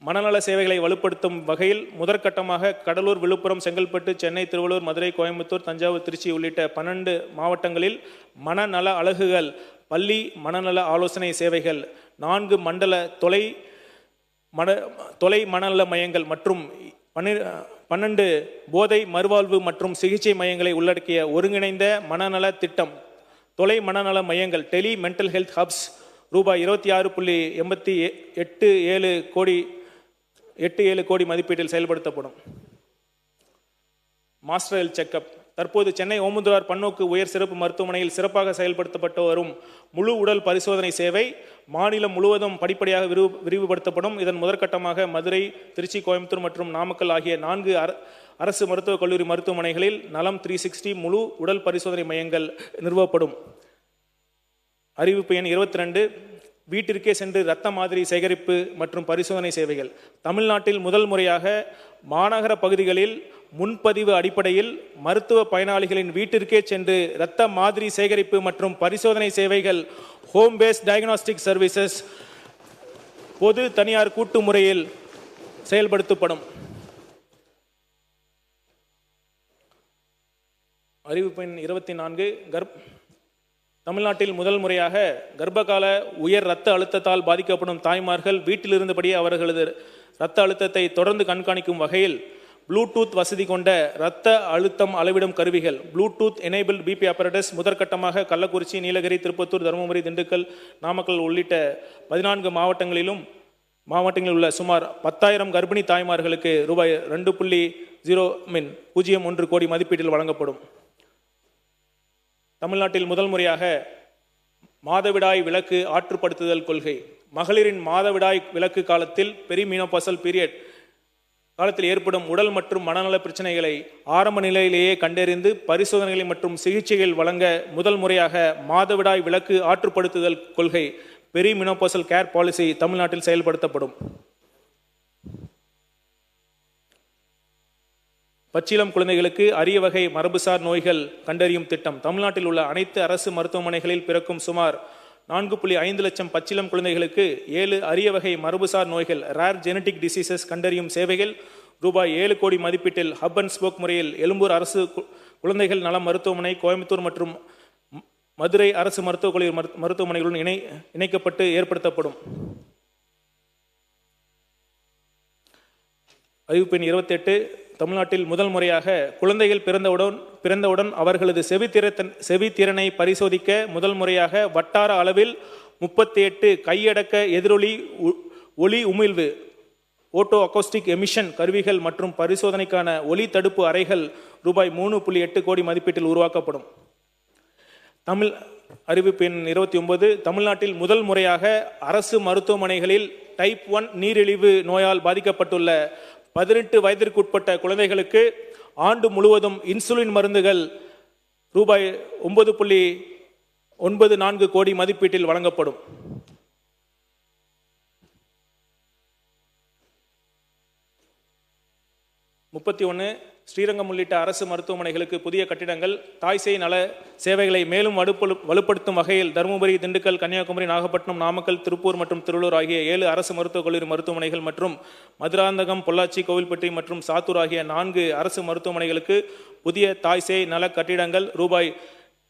மனநல சேவைகளை வலுப்படுத்தும் வகையில் முதற்கட்டமாக கடலூர், விழுப்புரம், செங்கல்பட்டு, சென்னை, திருவள்ளூர், மதுரை, கோயம்புத்தூர், தஞ்சாவூர், திருச்சி உள்ளிட்ட 12 மாவட்டங்களில் மனநல அலகுகள், பள்ளி மனநல ஆலோசனை சேவைகள், 4 மண்டல தொலை மனநல மையங்கள் மற்றும் 12 போதை மறுவாழ்வு மற்றும் சிகிச்சை மையங்களை உள்ளடக்கிய ஒருங்கிணைந்த மனநல திட்டம் தொலை மனநல மையங்கள் டெலி மென்டல் ஹெல்த் ஹப்ஸ் ரூபாய் 26.87 கோடி மதிப்பீட்டில் செயல்படுத்தப்படும். மாஸ்டர் ஹெல்த் செக்அப் தற்போது சென்னை ஓமந்தூரார் பன்னோக்கு உயர் சிறப்பு மருத்துவமனையில் சிறப்பாக செயல்படுத்தப்பட்டு வரும் முழு உடல் பரிசோதனை சேவை மாநிலம் முழுவதும் படிப்படியாக விரிவுபடுத்தப்படும். இதன் முதற்கட்டமாக மதுரை, திருச்சி, கோயம்புத்தூர் மற்றும் நாமக்கல் ஆகிய 4 அரசு மருத்துவக் கல்லூரி மருத்துவமனைகளில் நலம் 360 முழு உடல் பரிசோதனை மையங்கள் நிறுவப்படும். அறிவிப்பு எண் 22. வீட்டிற்கே சென்று இரத்த மாதிரி சேகரிப்பு மற்றும் பரிசோதனை சேவைகள். தமிழ்நாட்டில் முதல் முறையாக மாநகர பகுதிகளில் முன்பதிவு அடிப்படையில் மருத்துவ பயனாளிகளின் வீட்டிற்கே சென்று இரத்த மாதிரி சேகரிப்பு மற்றும் பரிசோதனை சேவைகள் ஹோம் பேஸ்ட் டயக்னாஸ்டிக் சர்வீசஸ் பொது தனியார் கூட்டு முறையில் செயல்படுத்தப்படும். அறிவிப்பு எண் 24. தமிழ்நாட்டில் முதல் முறையாக கர்ப்பகால உயர் இரத்த அழுத்தத்தால் பாதிக்கப்படும் தாய்மார்கள் வீட்டிலிருந்தபடியே அவர்களது இரத்த அழுத்தத்தை தொடர்ந்து கண்காணிக்கும் வகையில் ப்ளூடூத் வசதி கொண்ட இரத்த அழுத்தம் அளவிடும் கருவிகள் ப்ளூடூத் எனேபிள் பிபி ஆப்பரேட்டர்ஸ் முதற்கட்டமாக கள்ளக்குறிச்சி, நீலகிரி, திருப்பத்தூர், தருமபுரி, திண்டுக்கல், நாமக்கல் உள்ளிட்ட 14 மாவட்டங்களில் உள்ள சுமார் 10,000 கர்ப்பிணி தாய்மார்களுக்கு ரூபாய் 2.01 கோடி மதிப்பீட்டில் வழங்கப்படும். தமிழ்நாட்டில் முதல் முறையாக மாதவிடாய் விலக்கு ஆற்றுப்படுத்துதல் கொள்கை. மகளிரின் மாதவிடாய் விலக்கு காலத்தில் பெரிமீனோபாசல் பீரியட் காலத்தில் ஏற்படும் உடல் மற்றும் மனநல பிரச்சனைகளை ஆரம்ப நிலையிலேயே கண்டறிந்து பரிசோதனைகள் மற்றும் சிகிச்சைகள் வழங்க முதல் முறையாக மாதவிடாய் விலக்கு ஆற்றுப்படுத்துதல் கொள்கை பெரிமீனோபாசல் கேர் பாலிசி தமிழ்நாட்டில் செயல்படுத்தப்படும். பச்சிளம் குழந்தைகளுக்கு அரிய வகை மரபுசார் நோய்கள் கண்டறியும் திட்டம். தமிழ்நாட்டில் உள்ள அனைத்து அரசு மருத்துவமனைகளில் பிறக்கும் சுமார் 4.5 லட்சம் பச்சிளம் குழந்தைகளுக்கு 7 அரிய வகை மரபுசார் நோய்கள் ரேர் ஜெனடிக் டிசீசஸ் கண்டறியும் சேவைகள் ரூபாய் 7 கோடி மதிப்பீட்டில் ஹப் அண்ட் ஸ்போக் முறையில் எழும்பூர் அரசு குழந்தைகள் நல மருத்துவமனை, கோயம்புத்தூர் மற்றும் மதுரை அரசு மருத்துவக் கல்லூரி மருத்துவமனைகளுடன் இணைக்கப்பட்டு ஏற்படுத்தப்படும். அறிவிப்பு எண் 28. தமிழ்நாட்டில் முதல் முறையாக குழந்தைகள் பிறந்தவுடன் அவர்களது செவித்திறனை பரிசோதிக்க முதல் முறையாக வட்டார அளவில் 38 கையடக்க எதிரொலி ஒளி உமிழ்வு ஓட்டோ அக்கோஸ்டிக் எமிஷன் கருவிகள் மற்றும் பரிசோதனைக்கான ஒலி தடுப்பு அறைகள் ரூபாய் 3.8 கோடி மதிப்பீட்டில் உருவாக்கப்படும். அறிவிப்பு எண் 29. தமிழ்நாட்டில் முதல் முறையாக அரசு மருத்துவமனைகளில் டைப் 1 நீரிழிவு நோயால் பாதிக்கப்பட்டுள்ள 18 வயதிற்குட்பட்ட குழந்தைகளுக்கு ஆண்டு முழுவதும் இன்சுலின் மருந்துகள் ரூபாய் 9.94 கோடி மதிப்பீட்டில் வழங்கப்படும். ஸ்ரீரங்கம் உள்ளிட்ட அரசு மருத்துவமனைகளுக்கு புதிய கட்டிடங்கள். தாய்சேய் நல சேவைகளை மேலும் வலுப்படுத்தும் வகையில் தருமபுரி, திண்டுக்கல், கன்னியாகுமரி, நாகப்பட்டினம், நாமக்கல், திருப்பூர் மற்றும் திருவள்ளூர் ஆகிய 7 அரசு மருத்துவக் கல்லூரி மருத்துவமனைகள் மற்றும் மதுராந்தகம், பொள்ளாச்சி, கோவில்பட்டி மற்றும் சாத்தூர் ஆகிய 4 அரசு மருத்துவமனைகளுக்கு புதிய தாய்சேய் நல கட்டிடங்கள் ரூபாய்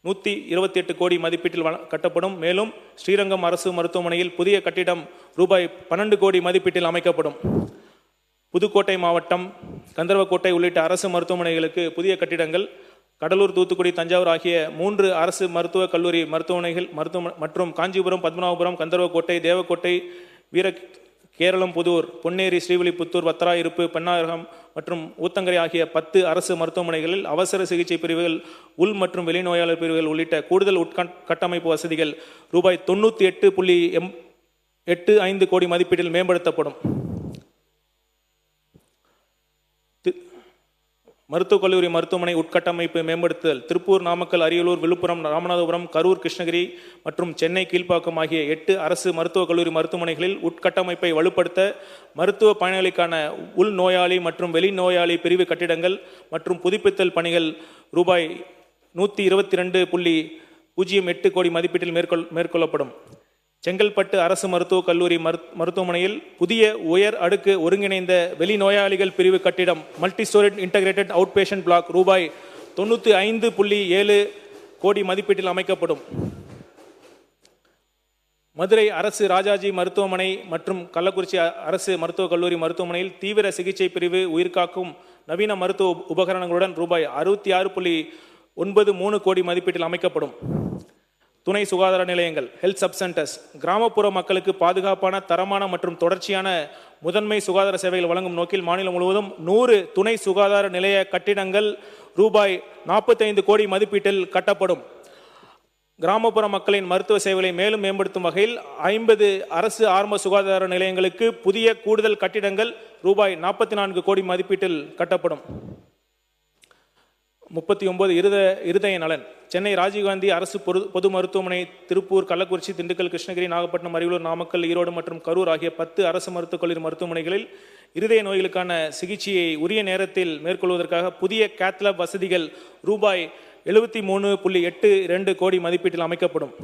128 கோடி மதிப்பீட்டில் கட்டப்படும். மேலும் ஸ்ரீரங்கம் அரசு மருத்துவமனையில் புதிய கட்டிடம் ரூபாய் 12 கோடி மதிப்பீட்டில் அமைக்கப்படும். புதுக்கோட்டை மாவட்டம் கந்தர்வக்கோட்டை உள்ளிட்ட அரசு மருத்துவமனைகளுக்கு புதிய கட்டிடங்கள். கடலூர், தூத்துக்குடி, தஞ்சாவூர் ஆகிய 3 அரசு மருத்துவக் கல்லூரி மருத்துவமனைகள் மற்றும் காஞ்சிபுரம், பத்மநாபபுரம், கந்தர்வக்கோட்டை, தேவக்கோட்டை, கேரளம், புதூர், பொன்னேரி, ஸ்ரீவில்லிபுத்தூர், வத்திராயிருப்பு, பெண்ணாயிரம் மற்றும் ஊத்தங்கரை ஆகிய 10 அரசு மருத்துவமனைகளில் அவசர சிகிச்சை பிரிவுகள், உள் மற்றும் வெளிநோயாளர் பிரிவுகள் உள்ளிட்ட கூடுதல் உட்கட்டமைப்பு வசதிகள் ரூபாய் 98.85 கோடி மதிப்பீட்டில் மேம்படுத்தப்படும். மருத்துவக் கல்லூரி மருத்துவமனை உட்கட்டமைப்பு மேம்படுத்துதல். திருப்பூர், நாமக்கல், அரியலூர், விழுப்புரம், ராமநாதபுரம், கரூர், கிருஷ்ணகிரி மற்றும் சென்னை கீழ்ப்பாக்கம் ஆகிய 8 அரசு மருத்துவக் கல்லூரி மருத்துவமனைகளில் உட்கட்டமைப்பை வலுப்படுத்த மருத்துவ பயனாளிக்கான உள் நோயாளி மற்றும் வெளிநோயாளி பிரிவு கட்டிடங்கள் மற்றும் புதுப்பித்தல் பணிகள் ரூபாய் 122.08 கோடி மதிப்பீட்டில் மேற்கொள்ளப்படும். செங்கல்பட்டு அரசு மருத்துவக் கல்லூரி மருத்துவமனையில் புதிய உயர் அடுக்கு ஒருங்கிணைந்த வெளிநோயாளிகள் பிரிவு கட்டிடம் multi storage integrated out patient block ரூபாய் 95.7 கோடி மதிப்பீட்டில் அமைக்கப்படும். மதுரை அரசு ராஜாஜி மருத்துவமனை மற்றும் கள்ளக்குறிச்சி அரசு மருத்துவக் கல்லூரி மருத்துவமனையில் தீவிர சிகிச்சை பிரிவு உயிர்காக்கும் நவீன மருத்துவ உபகரணங்களுடன் ரூபாய் 66.93 கோடி மதிப்பீட்டில் அமைக்கப்படும். துணை சுகாதார நிலையங்கள் ஹெல்த் சப் சென்டர்ஸ் கிராமப்புற மக்களுக்கு பாதுகாப்பான தரமான மற்றும் தொடர்ச்சியான முதன்மை சுகாதார சேவைகள் வழங்கும் நோக்கில் மாநிலம் முழுவதும் 100 துணை சுகாதார நிலைய கட்டிடங்கள் ரூபாய் 45 கோடி மதிப்பீட்டில் கட்டப்படும். கிராமப்புற மக்களின் மருத்துவ சேவைகளை மேலும் மேம்படுத்தும் வகையில் 50 அரசு ஆரம்ப சுகாதார நிலையங்களுக்கு புதிய கூடுதல் கட்டிடங்கள் ரூபாய் 44 கோடி மதிப்பீட்டில் கட்டப்படும். 39 இருதய நலன் சென்னை ராஜீவ்காந்தி அரசு பொது மருத்துவமனை திருப்பூர், கள்ளக்குறிச்சி, திண்டுக்கல், கிருஷ்ணகிரி, நாகப்பட்டினம், அரியலூர், நாமக்கல், ஈரோடு மற்றும் கரூர் ஆகிய 10 அரசு மருத்துவக் கல்லூரி மருத்துவமனைகளில் இருதய நோய்களுக்கான சிகிச்சையை உரிய நேரத்தில் மேற்கொள்வதற்காக புதிய கேத்லாப் வசதிகள் ரூபாய் 73.82 கோடி மதிப்பீட்டில் அமைக்கப்படும்.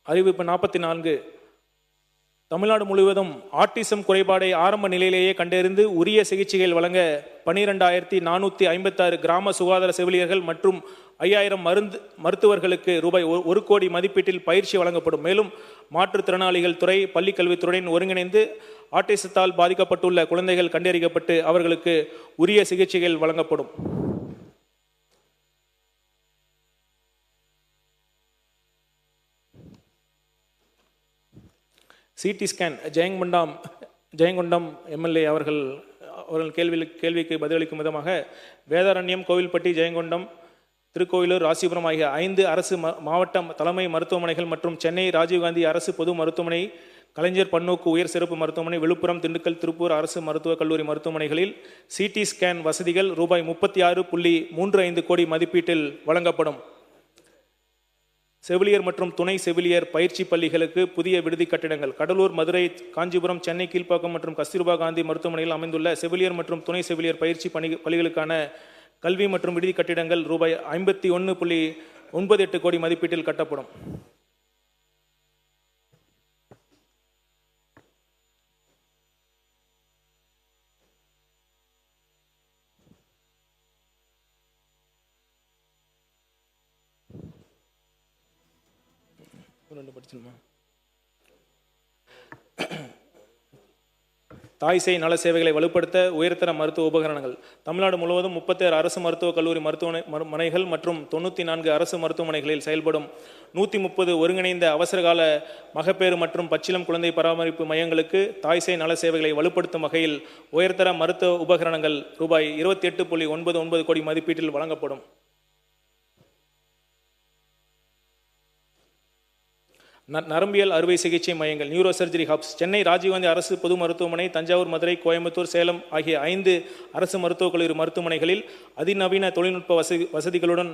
அறிவிப்பு 44. தமிழ்நாடு முழுவதும் ஆட்டிசம் குறைபாடை ஆரம்ப நிலையிலேயே கண்டறிந்து உரிய சிகிச்சைகள் வழங்க 12,456 கிராம சுகாதார செவிலியர்கள் மற்றும் 5,000 மருத்துவர்களுக்கு ரூபாய் 1 கோடி மதிப்பீட்டில் பயிற்சி வழங்கப்படும். மேலும் மாற்றுத்திறனாளிகள் துறை பள்ளிக்கல்வித்துறையுடன் ஒருங்கிணைந்து ஆட்டிசத்தால் பாதிக்கப்பட்டுள்ள குழந்தைகள் கண்டறியப்பட்டு அவர்களுக்கு உரிய சிகிச்சைகள் வழங்கப்படும். சிடி ஸ்கேன் ஜெயங்கொண்டம் எம்எல்ஏ அவர்கள் கேள்விக்கு பதிலளிக்கும் விதமாக வேதாரண்யம், கோவில்பட்டி, ஜெயங்கொண்டம், திருக்கோயிலூர், ராசிபுரம் ஆகிய 5 அரசு மாவட்ட தலைமை மருத்துவமனைகள் மற்றும் சென்னை ராஜீவ்காந்தி அரசு பொது மருத்துவமனை, கலைஞர் பன்னோக்கு உயர் சிறப்பு மருத்துவமனை, விழுப்புரம், திண்டுக்கல், திருப்பூர் அரசு மருத்துவக் கல்லூரி மருத்துவமனைகளில் சிடி ஸ்கேன் வசதிகள் ரூபாய் 36.35 கோடி மதிப்பீட்டில் வழங்கப்படும். செவிலியர் மற்றும் துணை செவிலியர் பயிற்சி பள்ளிகளுக்கு புதிய விடுதி கட்டிடங்கள் கடலூர், மதுரை, காஞ்சிபுரம், சென்னை கீழ்ப்பாக்கம் மற்றும் கஸ்தூர்பா காந்தி மருத்துவமனையில் அமைந்துள்ள செவிலியர் மற்றும் துணை செவிலியர் பயிற்சி பள்ளிகளுக்கான கல்வி மற்றும் விடுதி கட்டிடங்கள் ரூபாய் 51.98 கோடி மதிப்பீட்டில் கட்டப்படும். தாய்சேய் நல சேவைகளை வலுப்படுத்த உயர்தர மருத்துவ உபகரணங்கள் தமிழ்நாடு முழுவதும் 36 அரசு மருத்துவக் கல்லூரி மருத்துவமனைகள் மற்றும் 94 அரசு மருத்துவமனைகளில் செயல்படும் 130 ஒருங்கிணைந்த அவசரகால மகப்பேறு மற்றும் பச்சிளம் குழந்தை பராமரிப்பு மையங்களுக்கு தாய்சேய் நல சேவைகளை வலுப்படுத்தும் வகையில் உயர்தர மருத்துவ உபகரணங்கள் ரூபாய் 28.99 கோடி மதிப்பீட்டில் வழங்கப்படும். நரம்பியல் அறுவை சிகிச்சை மையங்கள் neuro surgery hubs Chennai Rajiv Gandhi அரசு பொது மருத்துவமனை, தஞ்சாவூர், மதுரை, கோயம்புத்தூர், சேலம் ஆகிய 5 அரசு மருத்துவக் கல்லூரி மருத்துவமனைகளில் அதிநவீன தொழில்நுட்ப வசதிகளுடன்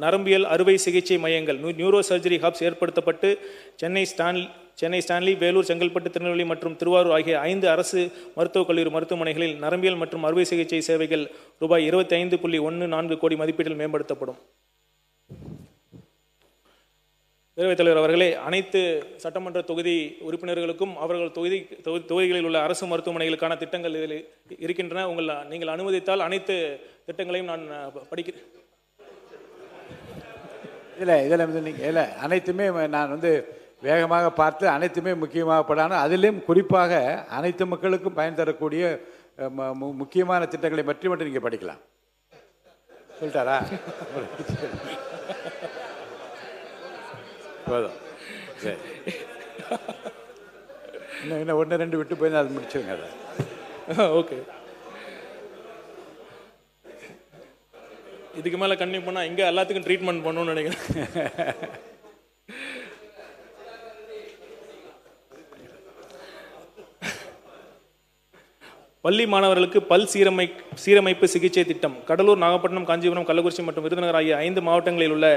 நரம்பியல் அறுவை சிகிச்சை மையங்கள் நியூரோ சர்ஜரி ஹப்ஸ் ஏற்படுத்தப்பட்டு சென்னை ஸ்டான்லி, வேலூர், செங்கல்பட்டு, திருநெல்வேலி மற்றும் திருவாரூர் ஆகிய 5 அரசு மருத்துவக் கல்லூரி மருத்துவமனைகளில் நரம்பியல் மற்றும் அறுவை சிகிச்சை சேவைகள் ரூபாய் 25.14 கோடி மதிப்பீட்டில் மேம்படுத்தப்படும். பேரவைத் தலைவர் அவர்களே, அனைத்து சட்டமன்ற தொகுதி உறுப்பினர்களுக்கும் அவர்கள் தொகுதிகளில் உள்ள அரசு மருத்துவமனைகளுக்கான திட்டங்கள் இதில் இருக்கின்றன. நீங்கள் அனுமதித்தால் அனைத்து திட்டங்களையும் நான் படிக்கிறேன். இதில் அனைத்துமே நான் வேகமாக பார்த்து அனைத்துமே முக்கியமாகப்படான அதிலும் குறிப்பாக அனைத்து மக்களுக்கும் பயன் தரக்கூடிய முக்கியமான திட்டங்களை பற்றி மட்டும் நீங்கள் படிக்கலாம். சொல்லிட்டாரா? போதும். சரி, இன்னும் 1-2 விட்டு போய் அது முடிச்சுருங்க. அதை ஓகே. இதுக்கு மேலே கண்டினியூ பண்ணால் இங்கே எல்லாத்துக்கும் ட்ரீட்மெண்ட் பண்ணணும்னு நினைக்கிறேன். பள்ளி மாணவர்களுக்கு பல் சீரமைப்பு சிகிச்சை திட்டம் கடலூர், நாகப்பட்டினம், காஞ்சிபுரம், கள்ளக்குறிச்சி மற்றும் விருதுநகர் ஆகிய 5 மாவட்டங்களில் உள்ள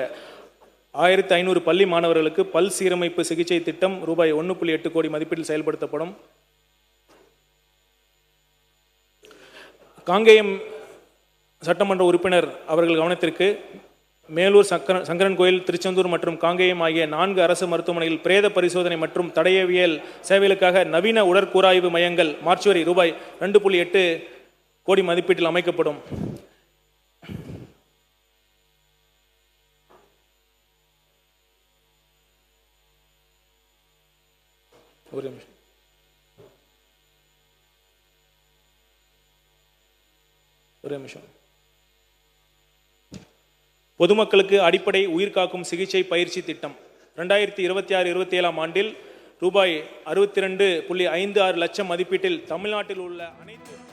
1500 பள்ளி மாணவர்களுக்கு பல் சீரமைப்பு சிகிச்சை திட்டம் ரூபாய் 1.8 கோடி மதிப்பீட்டில் செயல்படுத்தப்படும். காங்கேயம் சட்டமன்ற உறுப்பினர் அவர்கள் கவனத்திற்கு மேலூர் சங்கரன் கோயில், திருச்செந்தூர் மற்றும் காங்கேயம் ஆகிய 4 அரசு மருத்துவமனையில் பிரேத பரிசோதனை மற்றும் தடயவியல் சேவைகளுக்காக நவீன உடற்கூராய்வு மையங்கள் மார்ச்சுவரி ரூபாய் 2.8 கோடி மதிப்பீட்டில் அமைக்கப்படும். ஒரு நிமிஷம். பொதுமக்களுக்கு அடிப்படை உயிர்காக்கும் சிகிச்சை பயிற்சி திட்டம் 2026-27 ஆண்டில் ரூபாய் 62.56 லட்சம் மதிப்பீட்டில் தமிழ்நாட்டில் உள்ள அனைத்து